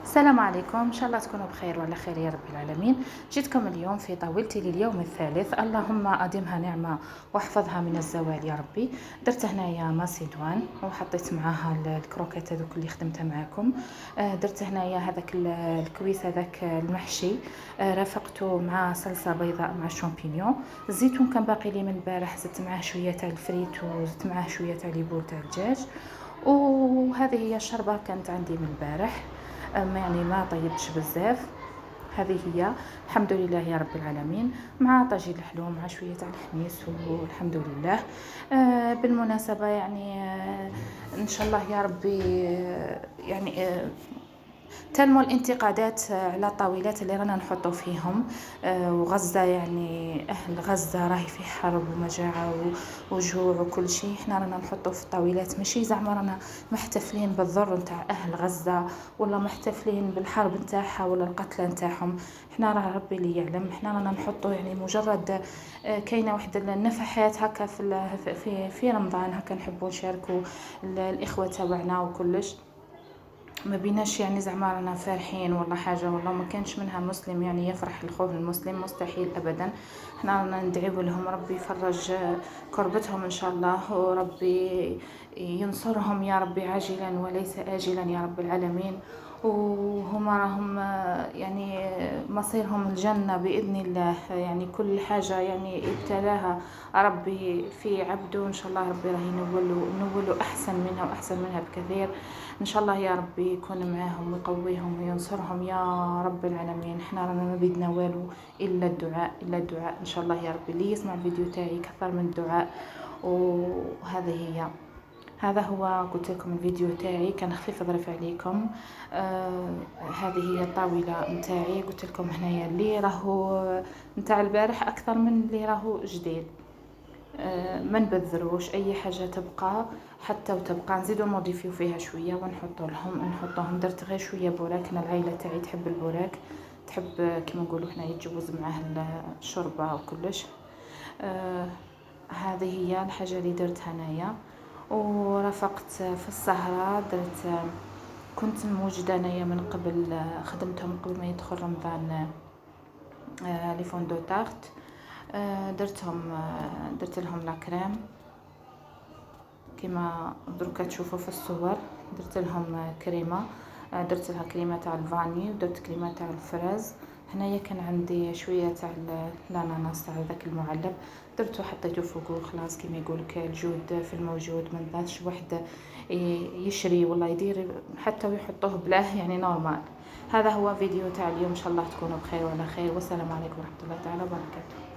السلام عليكم، إن شاء الله تكونوا بخير وعلى خير يا رب العالمين. جيتكم اليوم في طاولتي لليوم الثالث، اللهم أدمها نعمة واحفظها من الزوال يا ربي. درت هنايا ماسيدوان وحطيت معاها الكروكيت هذوك اللي خدمتها معاكم. درت هنايا هذاك الكويس هذاك المحشي، رافقته مع صلصة بيضاء مع الشامبينيون. الزيتون كان باقي لي من البارح، زدت معاه شوية تاع الفريت وزدت معاه شوية تاع ليبول تاع الدجاج. وهذه هي الشربة كانت عندي من البارح، يعني ما طيبتش بزاف. هذه هي، الحمد لله يا رب العالمين، مع طاجين الحلو مع شويه تاع الحميص والحمد لله. بالمناسبه يعني ان شاء الله يا ربي، يعني تنمو الانتقادات على الطاولات اللي رانا نحطو فيهم. وغزة يعني أهل غزة راهي في حرب ومجاعة وجوع وكل شيء، احنا رانا نحطو في الطاولات ماشي زعما رانا محتفلين بالضر نتاع أهل غزة ولا محتفلين بالحرب نتاعها ولا القتلى نتاعهم. احنا راه ربي اللي يعلم، احنا رانا نحطو يعني مجرد كاينه واحد النفحات هكا في رمضان هكا نحبوا نشاركوا الإخوة تبعنا وكلش. ما بيناش يعني زعما رانا فرحين ولا حاجه، والله ما كانش منها مسلم يعني يفرح لخوه المسلم، مستحيل ابدا. احنا رانا ندعيو لهم ربي يفرج كربتهم ان شاء الله، وربي ينصرهم يا ربي عاجلا وليس آجلا يا رب العالمين. وهما راهم يعني مصيرهم الجنة بإذن الله. يعني كل حاجة يعني ابتلاها ربي في عبده، إن شاء الله ربي راه ينولو أحسن منها وأحسن منها بكثير. ان شاء الله يا ربي يكون معاهم ويقويهم وينصرهم يا رب العالمين. احنا رانا ما بدنا والو الا الدعاء، الا الدعاء ان شاء الله يا ربي. اللي يسمع الفيديو تاعي كثر من الدعاء. وهذه هي، هذا هو قلت لكم الفيديو تاعي كان خفيف ظريف عليكم. هذه هي الطاوله نتاعي، قلت لكم هنايا اللي راهو نتاع البارح اكثر من اللي راهو جديد. ما نبذروش اي حاجه تبقى حتى وتبقى، نزيدو نضيفيو فيها شويه ونحطوهم. درت غير شويه بوراك، انا العائله تاعي تحب البوراك، تحب كما نقولوا هنا يتجوز معاه الشوربه وكلش. هذه هي الحاجه اللي درتها انايا. ورافقت في السهره، درت كنت موجده انايا من قبل، خدمتهم قبل ما يدخل رمضان، لي فوندو تارت. درتهم، درت لهم لا كريم كما دروكا تشوفوا في الصور. درت لهم كريمه، درت لها كريمه تاع الفاني ودرت كريمه تاع الفراز. هنايا كان عندي شويه تاع الاناناس تاع ذاك المعلب، درته حطيته فوقه خلاص. كما يقولك الجود في الموجود، ما نباتش واحد يشري ولا يدير حتى ويحطوه بلاه يعني نورمال. هذا هو فيديو تاع اليوم، ان شاء الله تكونوا بخير وعلى خير، والسلام عليكم ورحمه الله تعالى وبركاته.